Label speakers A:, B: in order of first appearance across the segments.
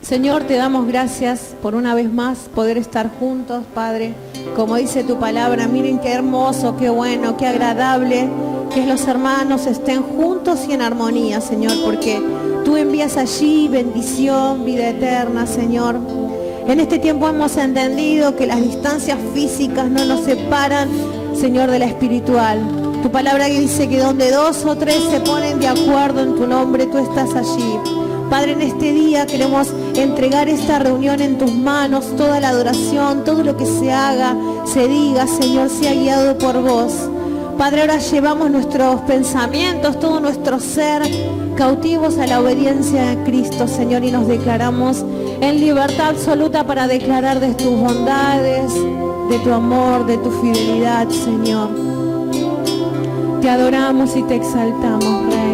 A: Señor, te damos gracias por una vez más poder estar juntos, Padre. Como dice tu palabra, miren qué hermoso, qué bueno, qué agradable que los hermanos estén juntos y en armonía, Señor, porque tú envías allí bendición, vida eterna, Señor. En este tiempo hemos entendido que las distancias físicas no nos separan, Señor, de la espiritual. Tu palabra dice que donde 2 o 3 se ponen de acuerdo en tu nombre, tú estás allí. Padre, en este día queremos entregar esta reunión en tus manos, toda la adoración, todo lo que se haga, se diga, Señor, sea guiado por vos. Padre, ahora llevamos nuestros pensamientos, todo nuestro ser, cautivos a la obediencia de Cristo, Señor, y nos declaramos en libertad absoluta para declarar de tus bondades, de tu amor, de tu fidelidad, Señor. Te adoramos y te exaltamos, Rey.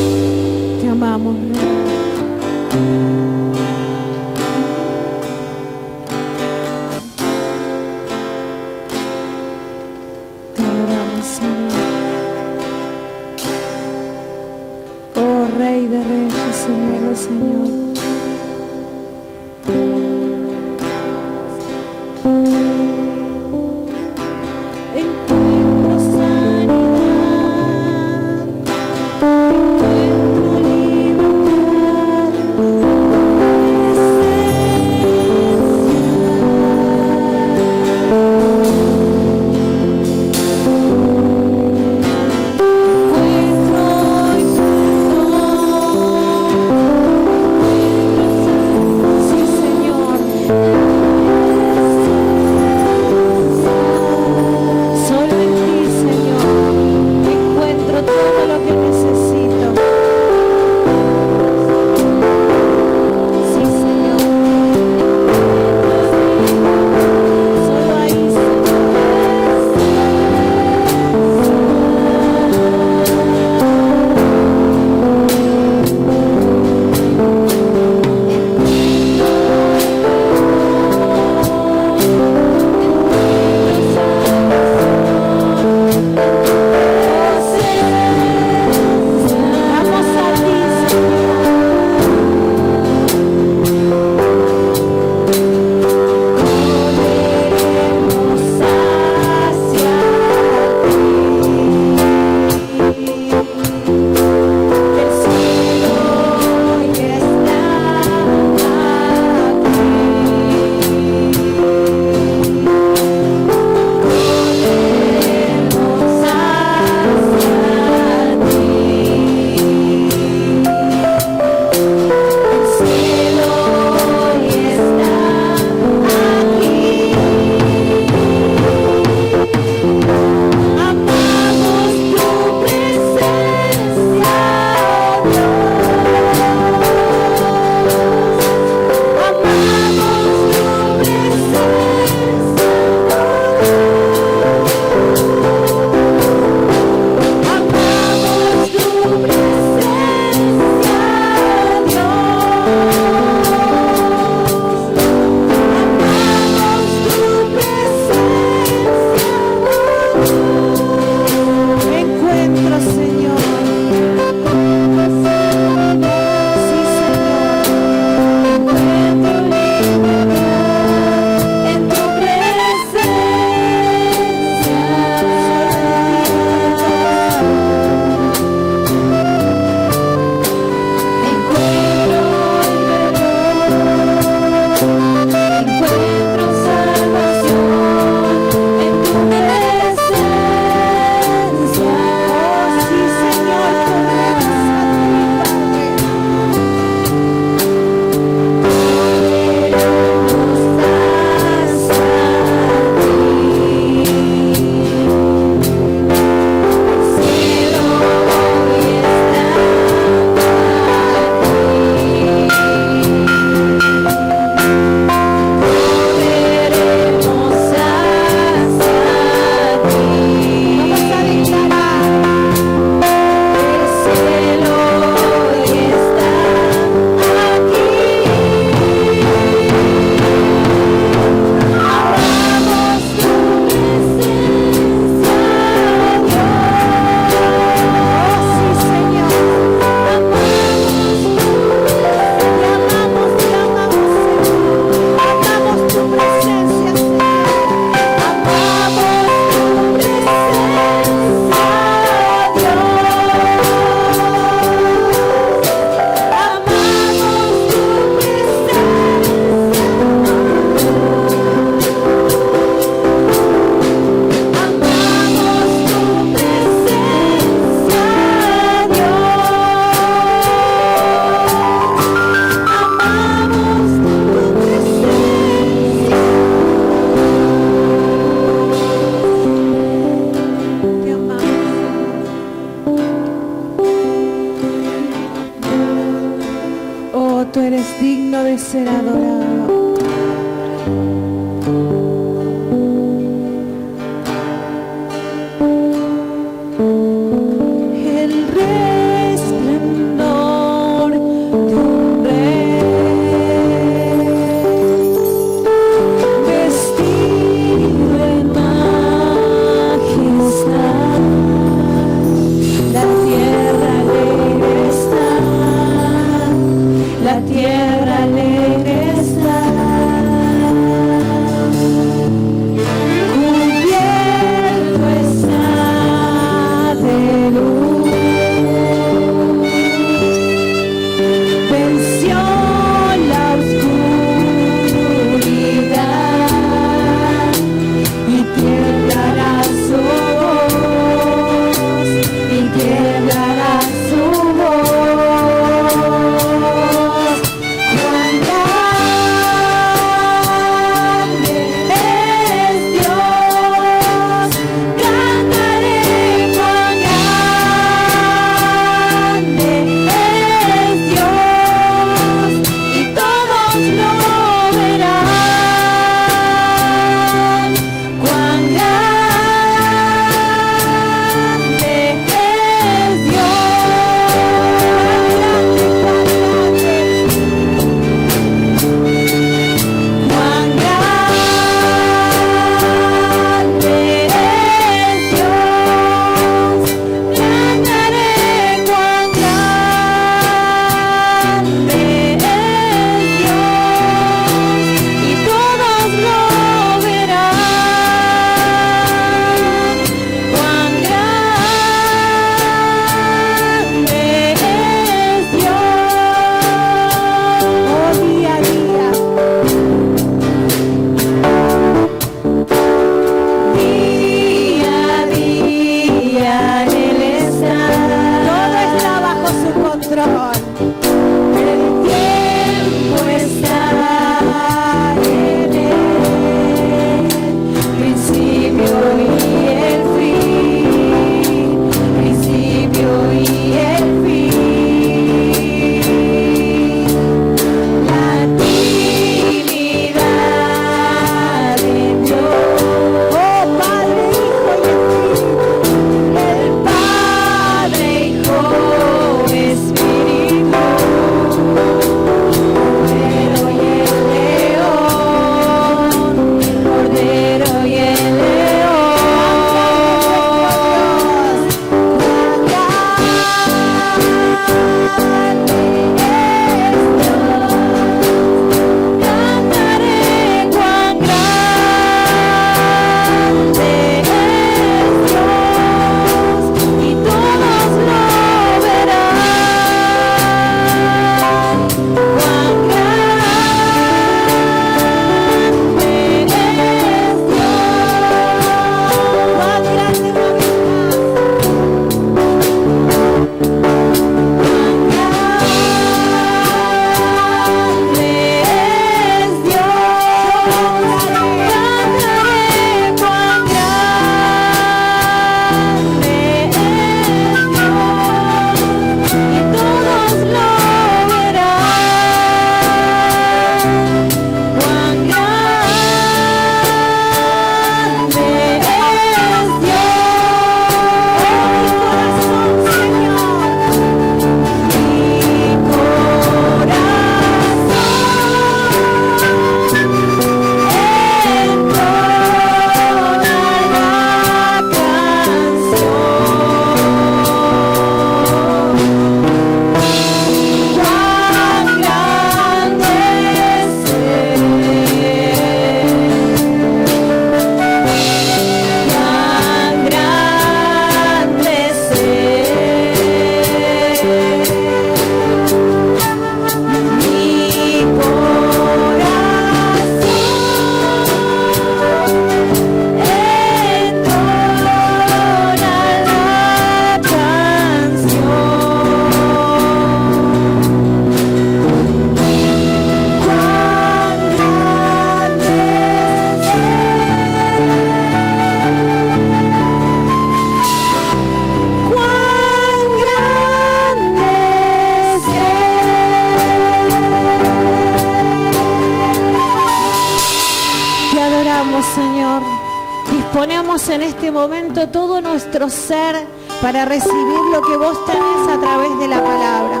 A: todo nuestro ser para recibir lo que vos tenés a través de la palabra.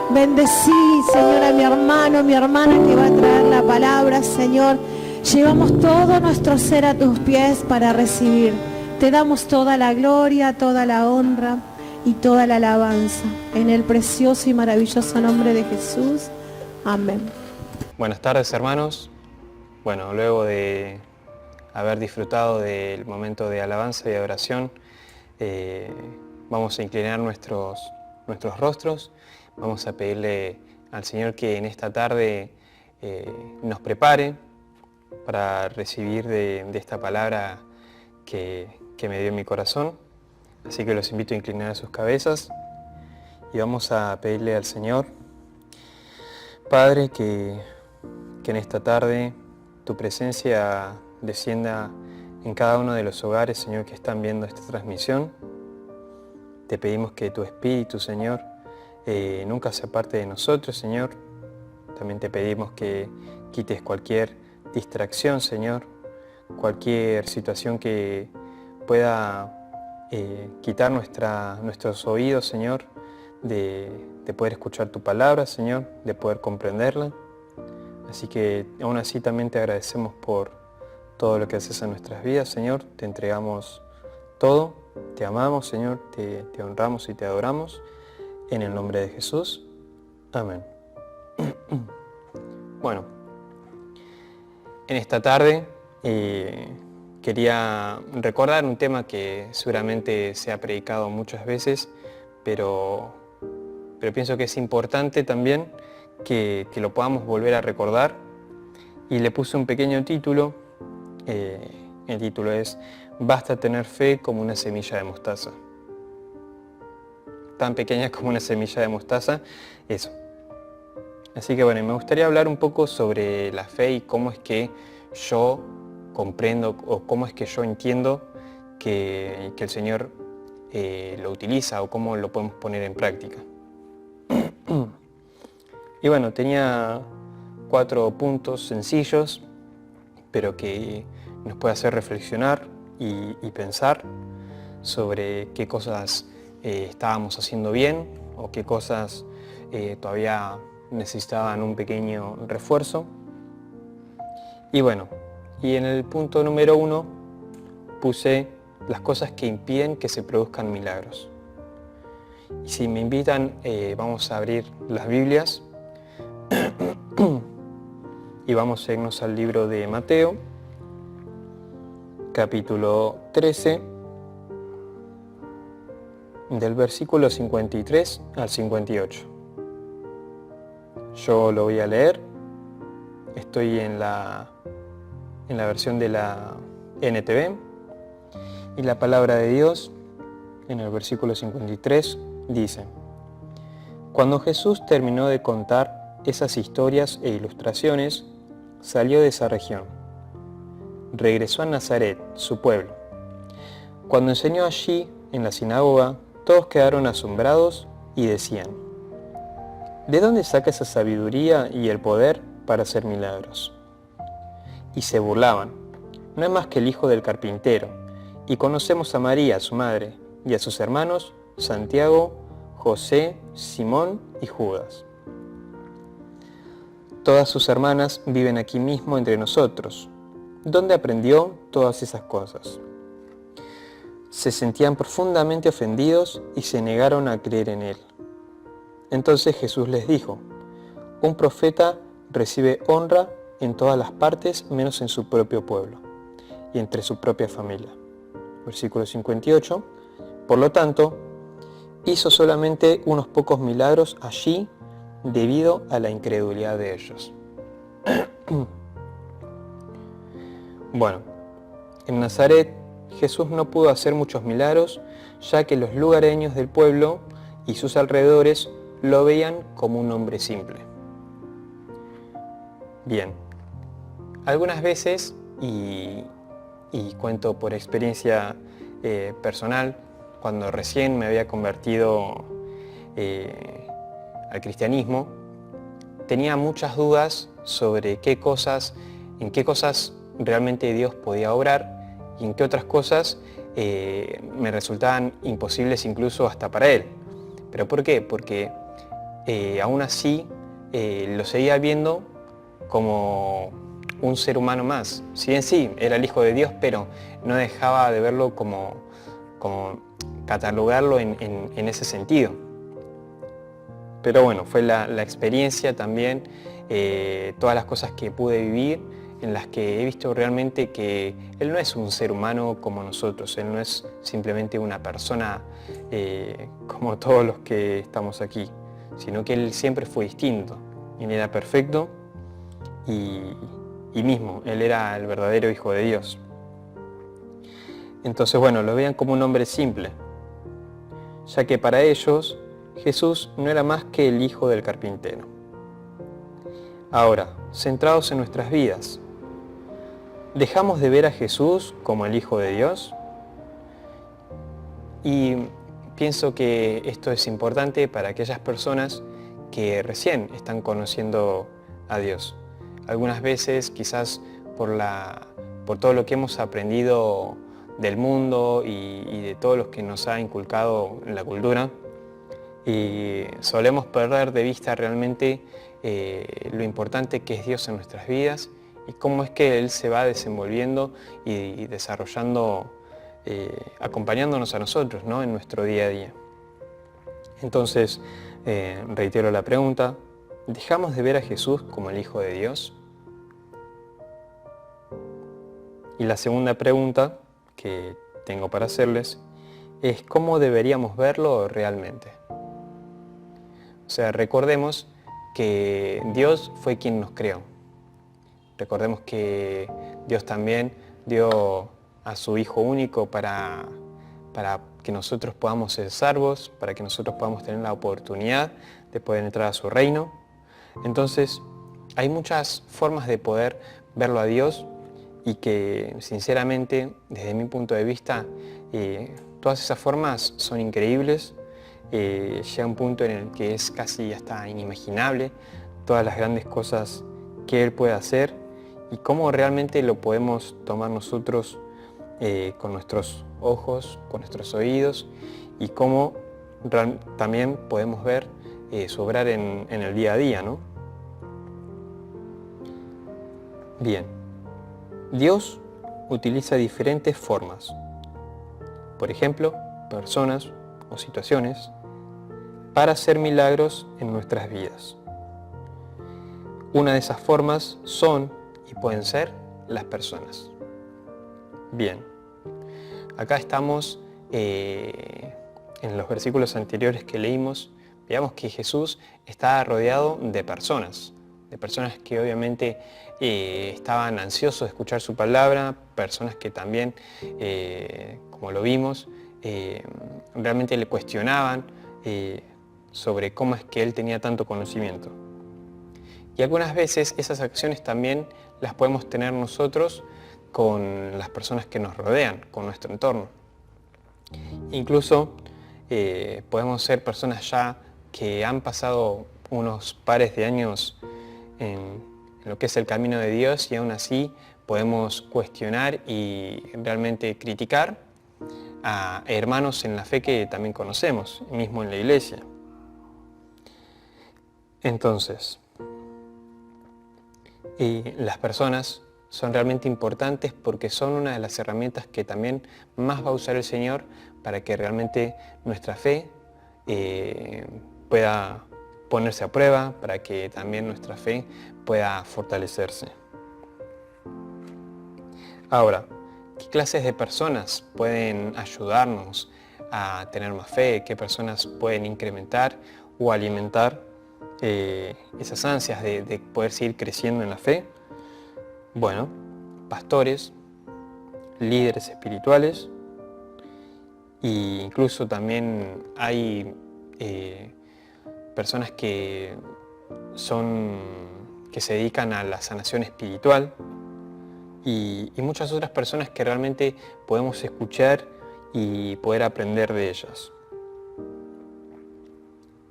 A: Bendecí, Señor, a mi hermano, mi hermana que va a traer la palabra, Señor. Llevamos todo nuestro ser a tus pies para recibir. Te damos toda la gloria, toda la honra y toda la alabanza. En el precioso y maravilloso nombre de Jesús. Amén.
B: Buenas tardes, hermanos. Bueno, luego de haber disfrutado del momento de alabanza y de oración, vamos a inclinar nuestros rostros. Vamos a pedirle al Señor que en esta tarde nos prepare para recibir de esta palabra que me dio en mi corazón. Así que los invito a inclinar sus cabezas y vamos a pedirle al Señor, Padre, que en esta tarde tu presencia descienda en cada uno de los hogares, Señor, que están viendo esta transmisión. Te pedimos que tu Espíritu, Señor, nunca se aparte de nosotros, Señor. También te pedimos que quites cualquier distracción, Señor, cualquier situación que pueda quitar nuestros oídos, Señor, de poder escuchar tu palabra, Señor, de poder comprenderla. Así que aún así también te agradecemos por todo lo que haces en nuestras vidas, Señor. Te entregamos todo, te amamos, Señor, te honramos y te adoramos. En el nombre de Jesús. Amén. Bueno, en esta tarde quería recordar un tema que seguramente se ha predicado muchas veces, pero pienso que es importante también que lo podamos volver a recordar. Y le puse un pequeño título. El título es "Basta tener fe como una semilla de mostaza". Tan pequeña como una semilla de mostaza, eso. Así que bueno, me gustaría hablar un poco sobre la fe y cómo es que yo comprendo o cómo es que yo entiendo que el Señor lo utiliza o cómo lo podemos poner en práctica. Y bueno, tenía 4 puntos sencillos, pero que nos puede hacer reflexionar y pensar sobre qué cosas estábamos haciendo bien o qué cosas todavía necesitaban un pequeño refuerzo. Y bueno, y en el punto número 1 puse las cosas que impiden que se produzcan milagros. Y si me invitan, vamos a abrir las Biblias y vamos a irnos al libro de Mateo, capítulo 13, del versículo 53 al 58. Yo lo voy a leer. Estoy en la versión de la NTV. Y la palabra de Dios, en el versículo 53, dice: Cuando Jesús terminó de contar esas historias e ilustraciones, salió de esa región. Regresó a Nazaret, su pueblo. Cuando enseñó allí, en la sinagoga, todos quedaron asombrados y decían: ¿de dónde saca esa sabiduría y el poder para hacer milagros? Y se burlaban: no es más que el hijo del carpintero, y conocemos a María, su madre, y a sus hermanos, Santiago, José, Simón y Judas. Todas sus hermanas viven aquí mismo entre nosotros. ¿Dónde aprendió todas esas cosas? Se sentían profundamente ofendidos y se negaron a creer en él. Entonces Jesús les dijo: un profeta recibe honra en todas las partes menos en su propio pueblo y entre su propia familia. Versículo 58. Por lo tanto, hizo solamente unos pocos milagros allí debido a la incredulidad de ellos. Bueno, en Nazaret Jesús no pudo hacer muchos milagros, ya que los lugareños del pueblo y sus alrededores lo veían como un hombre simple. Bien, algunas veces, y cuento por experiencia personal, cuando recién me había convertido al cristianismo, tenía muchas dudas sobre en qué cosas realmente Dios podía obrar y en qué otras cosas me resultaban imposibles incluso hasta para él. ¿Pero por qué? Porque aún así lo seguía viendo como un ser humano más. Si bien sí, era el Hijo de Dios, pero no dejaba de verlo como catalogarlo en ese sentido. Pero bueno, fue la experiencia también, todas las cosas que pude vivir, en las que he visto realmente que Él no es un ser humano como nosotros, Él no es simplemente una persona como todos los que estamos aquí, sino que Él siempre fue distinto. Él era perfecto y mismo, Él era el verdadero Hijo de Dios. Entonces, bueno, lo vean como un hombre simple, ya que para ellos Jesús no era más que el hijo del carpintero. Ahora, centrados en nuestras vidas, ¿dejamos de ver a Jesús como el Hijo de Dios? Y pienso que esto es importante para aquellas personas que recién están conociendo a Dios. Algunas veces, quizás por todo lo que hemos aprendido del mundo y de todo lo que nos ha inculcado en la cultura, y solemos perder de vista realmente lo importante que es Dios en nuestras vidas y cómo es que Él se va desenvolviendo y desarrollando, acompañándonos a nosotros, ¿no?, en nuestro día a día. Entonces, reitero la pregunta, ¿dejamos de ver a Jesús como el Hijo de Dios? Y la segunda pregunta que tengo para hacerles es ¿cómo deberíamos verlo realmente? O sea, recordemos que Dios fue quien nos creó. Recordemos que Dios también dio a su Hijo único para que nosotros podamos ser salvos, para que nosotros podamos tener la oportunidad de poder entrar a su reino. Entonces, hay muchas formas de poder verlo a Dios y que, sinceramente, desde mi punto de vista, todas esas formas son increíbles. Llega un punto en el que es casi hasta inimaginable todas las grandes cosas que Él puede hacer y cómo realmente lo podemos tomar nosotros con nuestros ojos, con nuestros oídos y cómo también podemos ver su obrar en el día a día, ¿no? Bien, Dios utiliza diferentes formas, por ejemplo, personas o situaciones, para hacer milagros en nuestras vidas. Una de esas formas son y pueden ser las personas. Bien, acá estamos en los versículos anteriores que leímos, veamos que Jesús está rodeado de personas que obviamente estaban ansiosos de escuchar su palabra, personas que también, como lo vimos, realmente le cuestionaban sobre cómo es que Él tenía tanto conocimiento. Y algunas veces esas acciones también las podemos tener nosotros con las personas que nos rodean, con nuestro entorno. Incluso podemos ser personas ya que han pasado unos pares de años en lo que es el camino de Dios y aún así podemos cuestionar y realmente criticar a hermanos en la fe que también conocemos, mismo en la iglesia. Entonces, las personas son realmente importantes porque son una de las herramientas que también más va a usar el Señor para que realmente nuestra fe pueda ponerse a prueba, para que también nuestra fe pueda fortalecerse. Ahora, ¿qué clases de personas pueden ayudarnos a tener más fe? ¿Qué personas pueden incrementar o alimentar esas ansias de poder seguir creciendo en la fe? Bueno, pastores, líderes espirituales e incluso también hay personas que se dedican a la sanación espiritual y muchas otras personas que realmente podemos escuchar y poder aprender de ellas.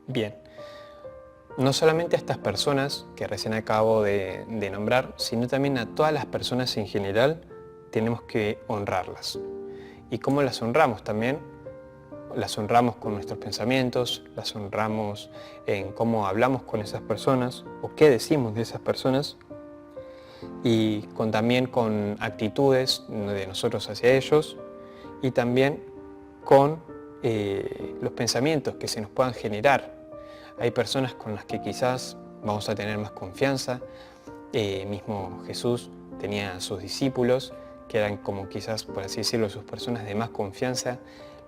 B: Bien, no solamente a estas personas que recién acabo de nombrar, sino también a todas las personas en general tenemos que honrarlas. ¿Y cómo las honramos también? Las honramos con nuestros pensamientos, las honramos en cómo hablamos con esas personas o qué decimos de esas personas, y también con actitudes de nosotros hacia ellos, y también con los pensamientos que se nos puedan generar. Hay personas con las que quizás vamos a tener más confianza. Mismo Jesús tenía a sus discípulos, que eran como quizás, por así decirlo, sus personas de más confianza,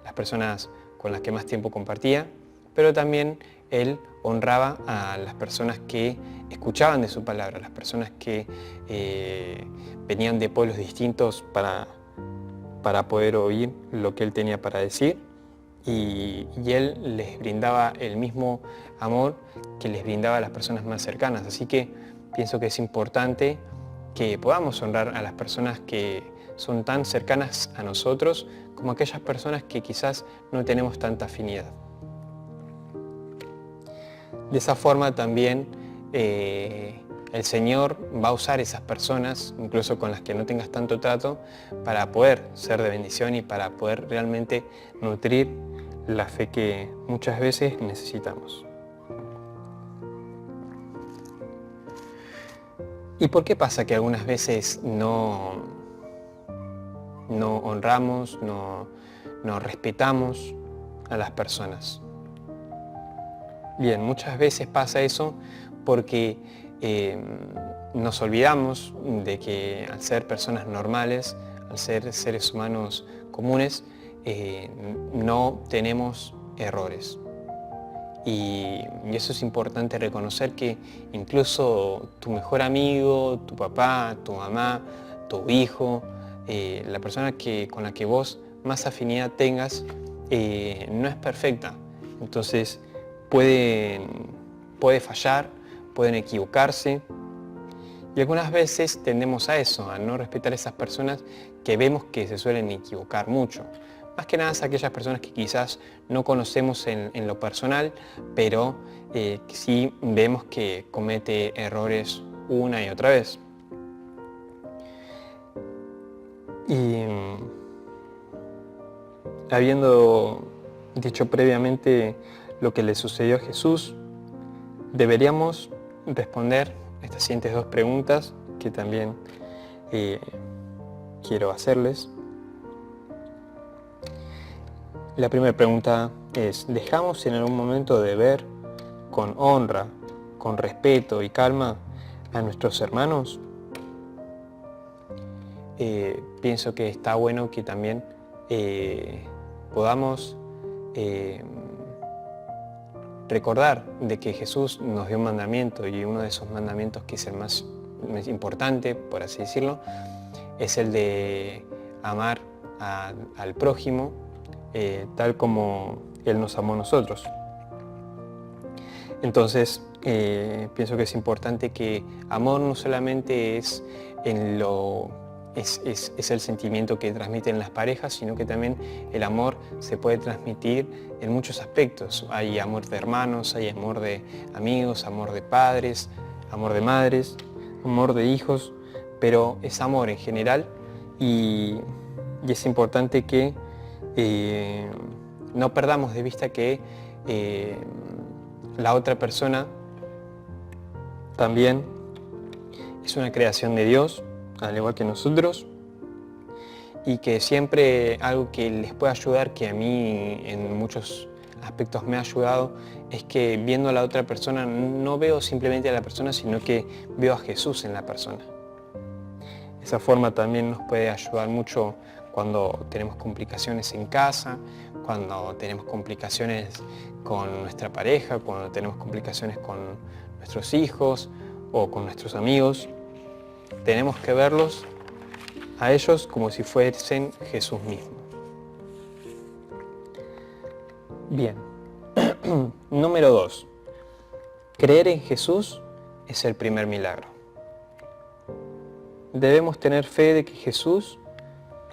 B: las personas con las que más tiempo compartía, pero también Él honraba a las personas que escuchaban de su palabra, las personas que venían de pueblos distintos para poder oír lo que Él tenía para decir, y Él les brindaba el mismo amor que les brindaba a las personas más cercanas. Así que pienso que es importante que podamos honrar a las personas que son tan cercanas a nosotros como aquellas personas que quizás no tenemos tanta afinidad. De esa forma también el Señor va a usar esas personas, incluso con las que no tengas tanto trato, para poder ser de bendición y para poder realmente nutrir la fe que muchas veces necesitamos. ¿Y por qué pasa que algunas veces no honramos, no respetamos a las personas? Bien, muchas veces pasa eso porque nos olvidamos de que al ser personas normales, al ser seres humanos comunes, no tenemos errores. Y eso es importante reconocer, que incluso tu mejor amigo, tu papá, tu mamá, tu hijo, la persona con la que vos más afinidad tengas, no es perfecta. Entonces puede fallar, pueden equivocarse, y algunas veces tendemos a eso, a no respetar a esas personas que vemos que se suelen equivocar mucho. Más que nada aquellas personas que quizás no conocemos en lo personal, pero sí vemos que comete errores una y otra vez. Y habiendo dicho previamente lo que le sucedió a Jesús, deberíamos responder estas siguientes dos preguntas que también quiero hacerles. La primera pregunta es: ¿dejamos en algún momento de ver con honra, con respeto y calma a nuestros hermanos? Pienso que está bueno que también podamos recordar de que Jesús nos dio un mandamiento, y uno de esos mandamientos, que es el más importante, por así decirlo, es el de amar al prójimo tal como Él nos amó a nosotros. Entonces pienso que es importante que amor no solamente es el sentimiento que transmiten las parejas, sino que también el amor se puede transmitir en muchos aspectos. Hay amor de hermanos, hay amor de amigos, amor de padres, amor de madres, amor de hijos, pero es amor en general, y es importante que no perdamos de vista que la otra persona también es una creación de Dios, al igual que nosotros, y que siempre algo que les puede ayudar, que a mí en muchos aspectos me ha ayudado, es que viendo a la otra persona no veo simplemente a la persona, sino que veo a Jesús en la persona. Esa forma también nos puede ayudar mucho cuando tenemos complicaciones en casa, cuando tenemos complicaciones con nuestra pareja, cuando tenemos complicaciones con nuestros hijos o con nuestros amigos. Tenemos que verlos a ellos como si fuesen Jesús mismo. Bien. Número 2. Creer en Jesús es el primer milagro. Debemos tener fe de que Jesús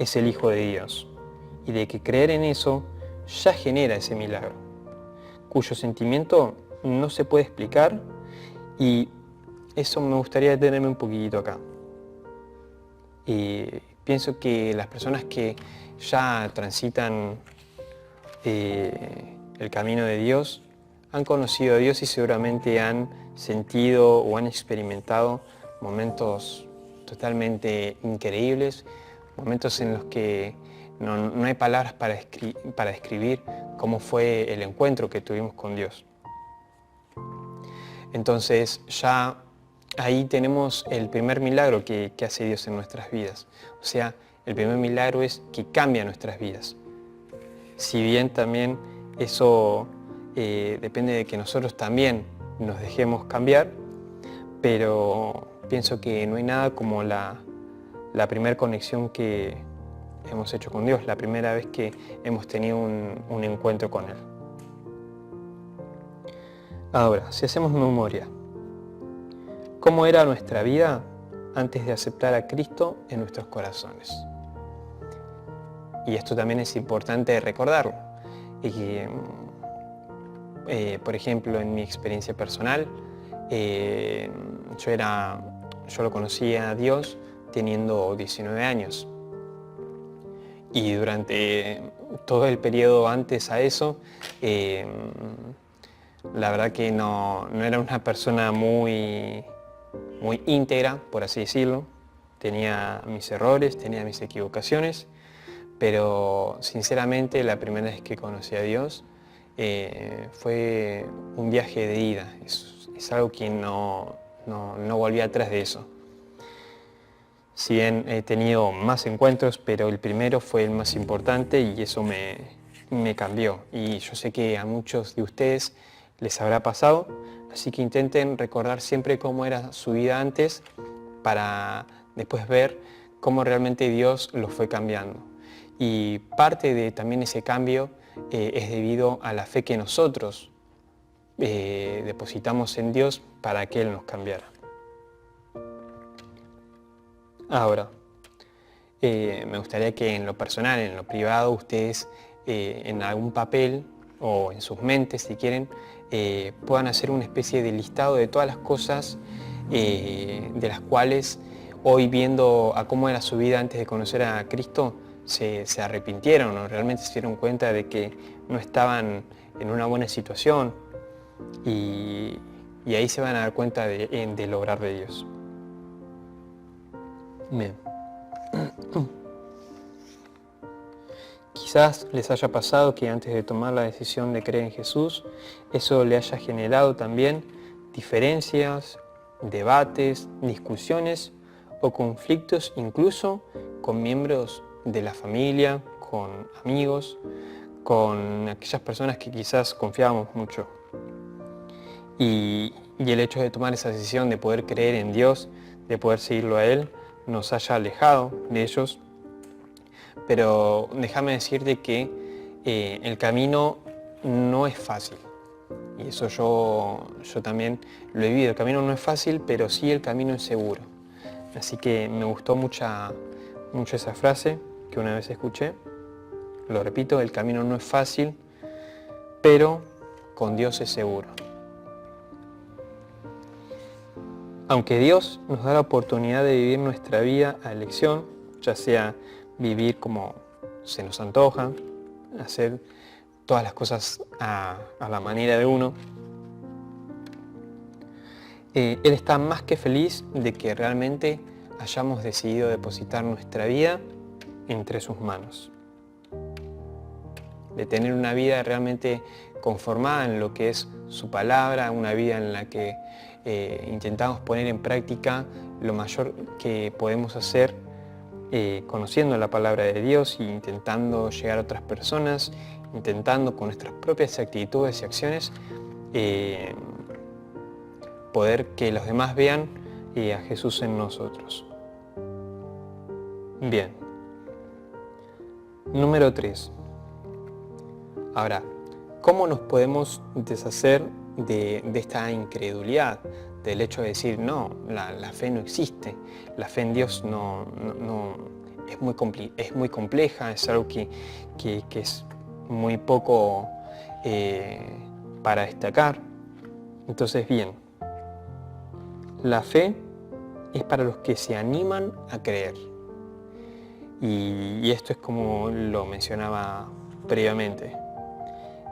B: es el Hijo de Dios, y de que creer en eso ya genera ese milagro, cuyo sentimiento no se puede explicar, y eso me gustaría detenerme un poquitito acá. Pienso que las personas que ya transitan el camino de Dios, han conocido a Dios y seguramente han sentido o han experimentado momentos totalmente increíbles, momentos en los que no hay palabras para describir cómo fue el encuentro que tuvimos con Dios. Entonces ya ahí tenemos el primer milagro que hace Dios en nuestras vidas. O sea, el primer milagro es que cambia nuestras vidas. Si bien también eso depende de que nosotros también nos dejemos cambiar, pero pienso que no hay nada como la primera conexión que hemos hecho con Dios, la primera vez que hemos tenido un encuentro con Él. Ahora, si hacemos memoria, ¿cómo era nuestra vida antes de aceptar a Cristo en nuestros corazones? Y esto también es importante recordarlo. Por ejemplo, en mi experiencia personal, yo lo conocí a Dios teniendo 19 años. Y durante todo el periodo antes a eso, la verdad que no era una persona muy íntegra, por así decirlo. Tenía mis errores, tenía mis equivocaciones, pero sinceramente la primera vez que conocí a Dios fue un viaje de ida. Es algo que no volví atrás de eso. Si bien he tenido más encuentros, pero el primero fue el más importante y eso me cambió. Y yo sé que a muchos de ustedes les habrá pasado, así que intenten recordar siempre cómo era su vida antes para después ver cómo realmente Dios los fue cambiando. Y parte de también ese cambio es debido a la fe que nosotros depositamos en Dios para que Él nos cambiara. Ahora, me gustaría que en lo personal, en lo privado, ustedes en algún papel o en sus mentes, si quieren, puedan hacer una especie de listado de todas las cosas de las cuales hoy, viendo a cómo era su vida antes de conocer a Cristo, se arrepintieron o realmente se dieron cuenta de que no estaban en una buena situación y ahí se van a dar cuenta del obrar de Dios. Bien. Quizás les haya pasado que antes de tomar la decisión de creer en Jesús, eso le haya generado también diferencias, debates, discusiones o conflictos incluso con miembros de la familia, con amigos, con aquellas personas que quizás confiábamos mucho. Y el hecho de tomar esa decisión de poder creer en Dios, de poder seguirlo a Él, nos haya alejado de ellos. Pero déjame decirte que el camino no es fácil. Y eso yo también lo he vivido. El camino no es fácil, pero sí el camino es seguro. Así que me gustó mucho esa frase que una vez escuché. Lo repito, el camino no es fácil, pero con Dios es seguro. Aunque Dios nos da la oportunidad de vivir nuestra vida a elección, ya sea vivir como se nos antoja, hacer todas las cosas a la manera de uno, Él está más que feliz de que realmente hayamos decidido depositar nuestra vida entre sus manos. De tener una vida realmente conformada en lo que es su palabra, una vida en la que intentamos poner en práctica lo mayor que podemos hacer conociendo la palabra de Dios e intentando llegar a otras personas, intentando con nuestras propias actitudes y acciones poder que los demás vean a Jesús en nosotros. Bien. Número 3. Ahora, ¿cómo nos podemos deshacer de esta incredulidad? Del hecho de decir, no, la fe no existe, la fe en Dios no es muy compleja, es algo que es muy poco para destacar. Entonces, bien, la fe es para los que se animan a creer. Y esto es como lo mencionaba previamente.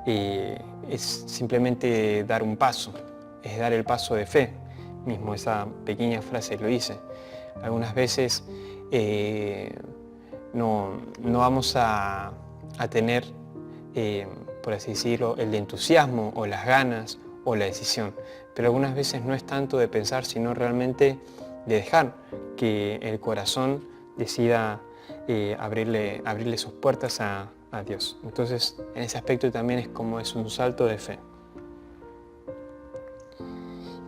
B: Es simplemente dar un paso, es dar el paso de fe. Mismo esa pequeña frase lo dice. Algunas veces no vamos a tener, por así decirlo, el entusiasmo o las ganas o la decisión. Pero algunas veces no es tanto de pensar, sino realmente de dejar que el corazón decida abrirle sus puertas a Dios. Entonces, en ese aspecto también es como es un salto de fe.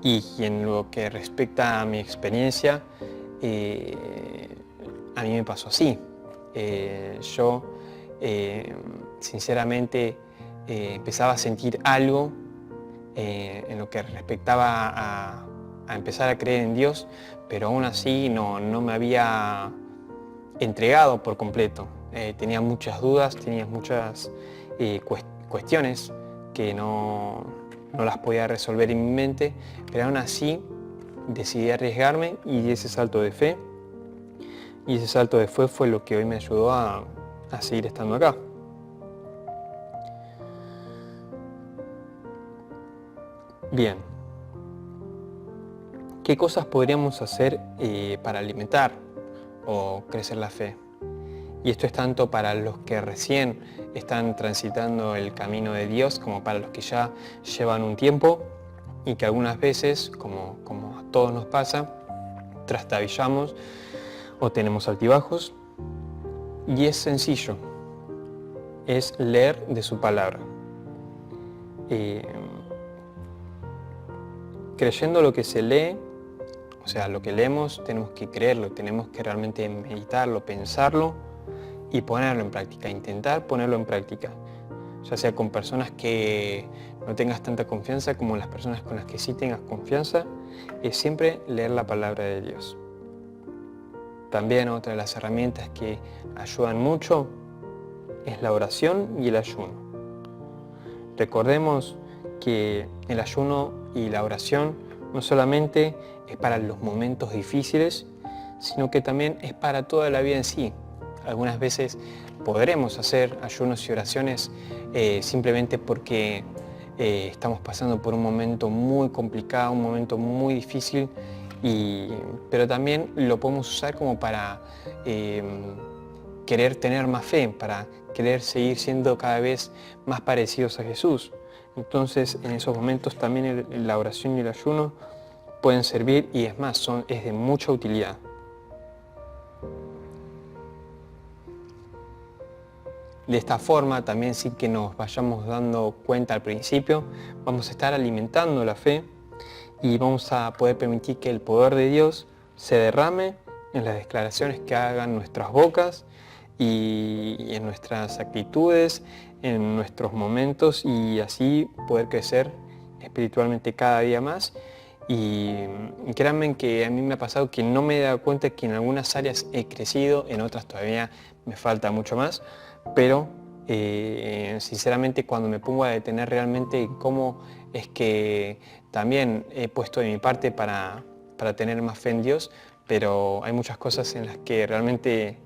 B: Y en lo que respecta a mi experiencia, a mí me pasó así. Yo, sinceramente, empezaba a sentir algo en lo que respectaba a empezar a creer en Dios, pero aún así no me había entregado por completo. Tenía muchas dudas, tenía muchas cuestiones que no las podía resolver en mi mente, pero aún así decidí arriesgarme y di ese salto de fe. Y ese salto de fe fue lo que hoy me ayudó a seguir estando acá. Bien. ¿Qué cosas podríamos hacer para alimentar o crecer la fe? Y esto es tanto para los que recién están transitando el camino de Dios como para los que ya llevan un tiempo y que algunas veces, como a todos nos pasa, trastabillamos o tenemos altibajos. Y es sencillo, es leer de su palabra. Creyendo lo que se lee, o sea, lo que leemos tenemos que creerlo, tenemos que realmente meditarlo, pensarlo y ponerlo en práctica, intentar ponerlo en práctica, ya sea con personas que no tengas tanta confianza como las personas con las que sí tengas confianza, es siempre leer la palabra de Dios. También otra de las herramientas que ayudan mucho es la oración y el ayuno. Recordemos que el ayuno y la oración no solamente es para los momentos difíciles, sino que también es para toda la vida en sí. Algunas veces podremos hacer ayunos y oraciones simplemente porque estamos pasando por un momento muy complicado, un momento muy difícil, pero también lo podemos usar como para querer tener más fe, para querer seguir siendo cada vez más parecidos a Jesús. Entonces, en esos momentos también la oración y el ayuno pueden servir y es más, es de mucha utilidad. De esta forma, también sin que nos vayamos dando cuenta al principio, vamos a estar alimentando la fe y vamos a poder permitir que el poder de Dios se derrame en las declaraciones que hagan nuestras bocas y en nuestras actitudes, en nuestros momentos, y así poder crecer espiritualmente cada día más. Y créanme que a mí me ha pasado que no me he dado cuenta que en algunas áreas he crecido, en otras todavía me falta mucho más, pero sinceramente cuando me pongo a detener realmente cómo es que también he puesto de mi parte para tener más fe en Dios, pero hay muchas cosas en las que realmente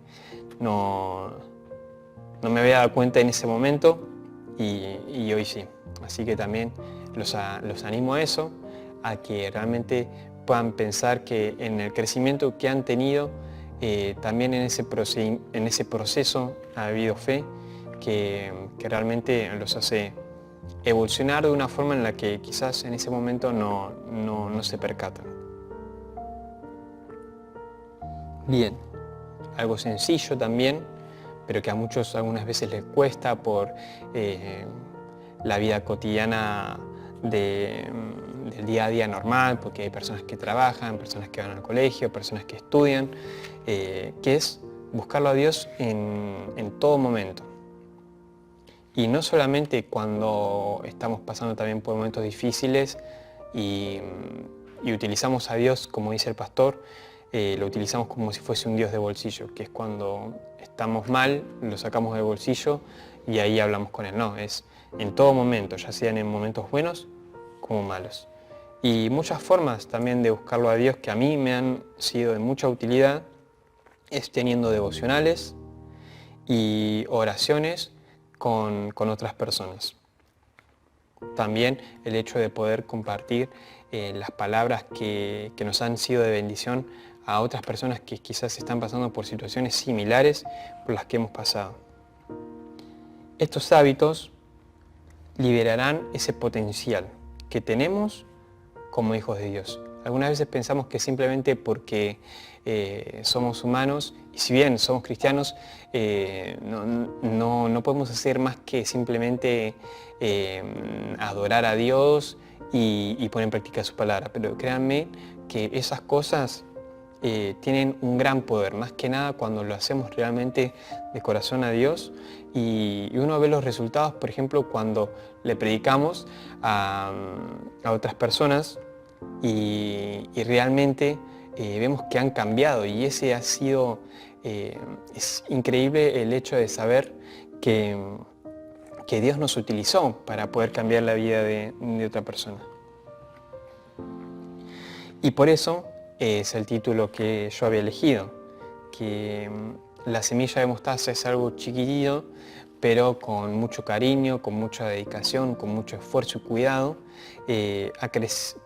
B: no me había dado cuenta en ese momento y hoy sí. Así que también los animo a eso, a que realmente puedan pensar que en el crecimiento que han tenido, también en ese proceso ha habido fe que realmente los hace evolucionar de una forma en la que quizás en ese momento no se percatan. Bien, algo sencillo también, pero que a muchos algunas veces les cuesta por la vida cotidiana del día a día normal, porque hay personas que trabajan, personas que van al colegio, personas que estudian, que es buscarlo a Dios en todo momento. Y no solamente cuando estamos pasando también por momentos difíciles y utilizamos a Dios, como dice el pastor, lo utilizamos como si fuese un Dios de bolsillo, que es cuando estamos mal, lo sacamos del bolsillo y ahí hablamos con Él. No, es en todo momento, ya sean en momentos buenos como malos. Y muchas formas también de buscarlo a Dios que a mí me han sido de mucha utilidad es teniendo devocionales, y oraciones con otras personas. También el hecho de poder compartir las palabras que nos han sido de bendición a otras personas que quizás están pasando por situaciones similares por las que hemos pasado. Estos hábitos liberarán ese potencial que tenemos como hijos de Dios. Algunas veces pensamos que simplemente porque somos humanos, y si bien somos cristianos, no podemos hacer más que simplemente adorar a Dios y poner en práctica su palabra. Pero créanme que esas cosas tienen un gran poder, más que nada cuando lo hacemos realmente de corazón a Dios, y uno ve los resultados, por ejemplo, cuando le predicamos a otras personas y realmente vemos que han cambiado, y ese ha sido, es increíble el hecho de saber que Dios nos utilizó para poder cambiar la vida de otra persona. Y por eso es el título que yo había elegido, que la semilla de mostaza es algo chiquitito, pero con mucho cariño, con mucha dedicación, con mucho esfuerzo y cuidado,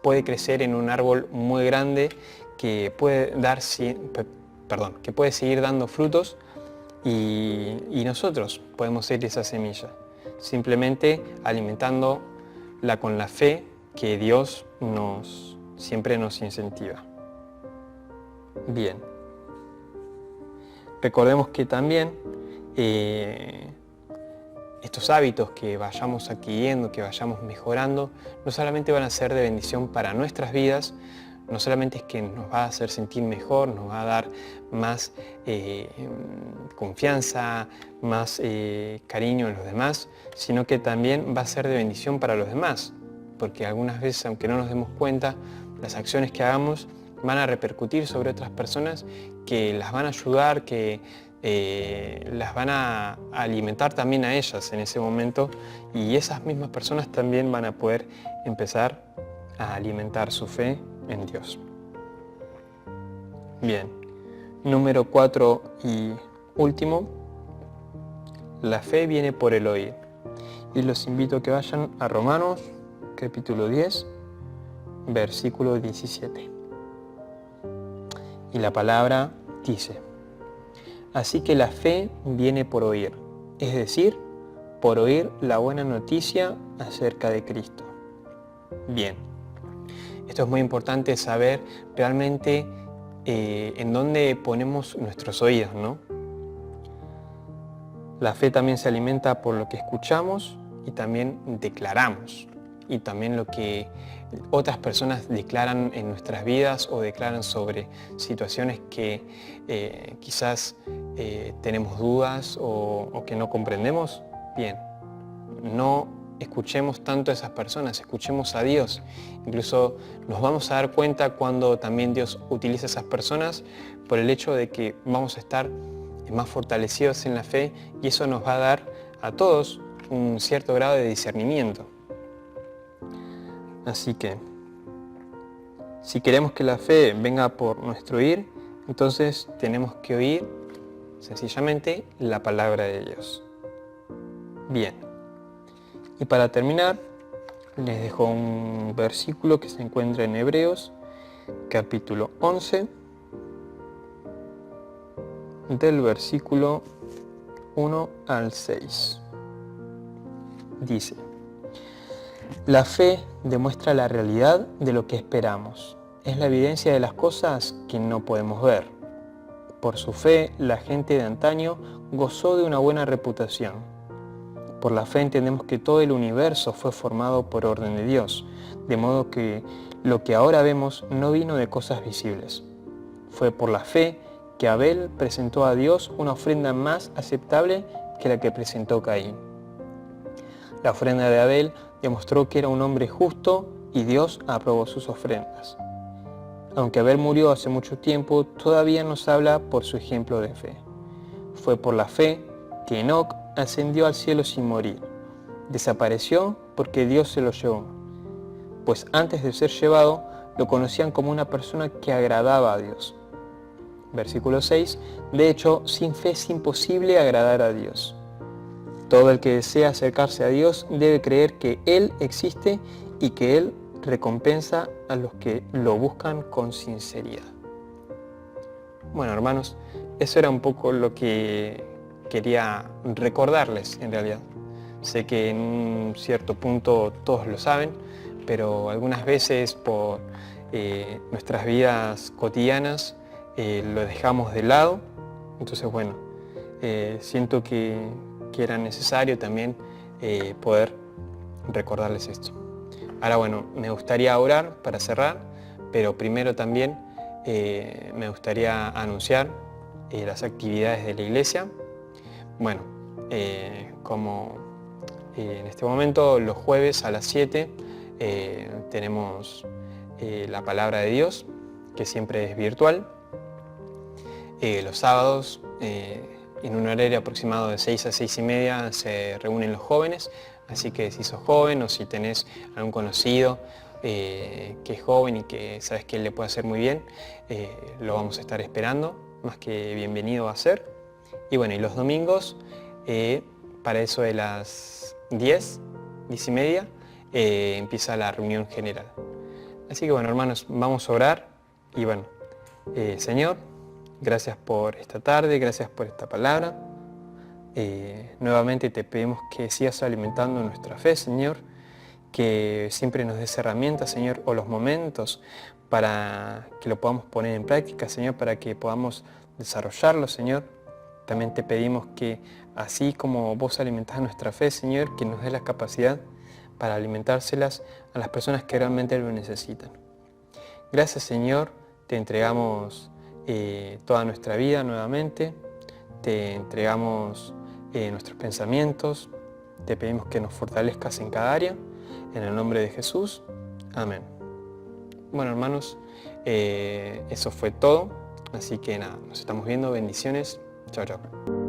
B: puede crecer en un árbol muy grande que puede seguir dando frutos, y nosotros podemos ser esa semilla, simplemente alimentándola con la fe que Dios siempre nos incentiva. Bien, recordemos que también estos hábitos que vayamos adquiriendo, que vayamos mejorando, no solamente van a ser de bendición para nuestras vidas, no solamente es que nos va a hacer sentir mejor, nos va a dar más confianza, más cariño en los demás, sino que también va a ser de bendición para los demás, porque algunas veces, aunque no nos demos cuenta, las acciones que hagamos van a repercutir sobre otras personas, que las van a ayudar, que las van a alimentar también a ellas en ese momento, y esas mismas personas también van a poder empezar a alimentar su fe en Dios. Bien, número 4 y último, la fe viene por el oír. Y los invito a que vayan a Romanos, capítulo 10, versículo 17. Y la palabra dice: así que la fe viene por oír, es decir, por oír la buena noticia acerca de Cristo. Bien, esto es muy importante saber realmente en dónde ponemos nuestros oídos, ¿no? La fe también se alimenta por lo que escuchamos y también declaramos, y también lo que otras personas declaran en nuestras vidas o declaran sobre situaciones que quizás tenemos dudas o que no comprendemos. Bien, no escuchemos tanto a esas personas, escuchemos a Dios. Incluso nos vamos a dar cuenta cuando también Dios utiliza a esas personas, por el hecho de que vamos a estar más fortalecidos en la fe, y eso nos va a dar a todos un cierto grado de discernimiento. Así que, si queremos que la fe venga por nuestro oír, entonces tenemos que oír sencillamente la palabra de Dios. Bien, y para terminar, les dejo un versículo que se encuentra en Hebreos, capítulo 11, del versículo 1 al 6. Dice: la fe demuestra la realidad de lo que esperamos. Es la evidencia de las cosas que no podemos ver. Por su fe, la gente de antaño gozó de una buena reputación. Por la fe entendemos que todo el universo fue formado por orden de Dios, de modo que lo que ahora vemos no vino de cosas visibles. Fue por la fe que Abel presentó a Dios una ofrenda más aceptable que la que presentó Caín. La ofrenda de Abel demostró que era un hombre justo y Dios aprobó sus ofrendas. Aunque Abel murió hace mucho tiempo, todavía nos habla por su ejemplo de fe. Fue por la fe que Enoc ascendió al cielo sin morir. Desapareció porque Dios se lo llevó, pues antes de ser llevado lo conocían como una persona que agradaba a Dios. versículo 6, de hecho, sin fe es imposible agradar a Dios. Todo el que desea acercarse a Dios debe creer que Él existe y que Él recompensa a los que lo buscan con sinceridad. Bueno, hermanos, eso era un poco lo que quería recordarles en realidad. Sé que en un cierto punto todos lo saben, pero algunas veces por nuestras vidas cotidianas lo dejamos de lado. Entonces, bueno, siento que era necesario también poder recordarles esto. Ahora, bueno, me gustaría orar para cerrar, pero primero también me gustaría anunciar las actividades de la iglesia. Bueno, como en este momento, los jueves a las 7 tenemos la palabra de Dios, que siempre es virtual. Los sábados, en un horario aproximado de 6 a 6 y media, se reúnen los jóvenes. Así que si sos joven o si tenés algún conocido que es joven y que sabes que él le puede hacer muy bien, lo vamos a estar esperando, más que bienvenido va a ser. Y bueno, y los domingos, para eso de las 10 y media, empieza la reunión general. Así que bueno, hermanos, vamos a orar y bueno, Señor, gracias por esta tarde, gracias por esta palabra. Nuevamente te pedimos que sigas alimentando nuestra fe, Señor, que siempre nos des herramientas, Señor, o los momentos para que lo podamos poner en práctica, Señor, para que podamos desarrollarlo, Señor. También te pedimos que así como vos alimentás nuestra fe, Señor, que nos des la capacidad para alimentárselas a las personas que realmente lo necesitan. Gracias, Señor, te entregamos toda nuestra vida nuevamente, te entregamos nuestros pensamientos, te pedimos que nos fortalezcas en cada área, en el nombre de Jesús. Amén. Bueno, hermanos, eso fue todo, así que nada, nos estamos viendo, bendiciones, chao, chao.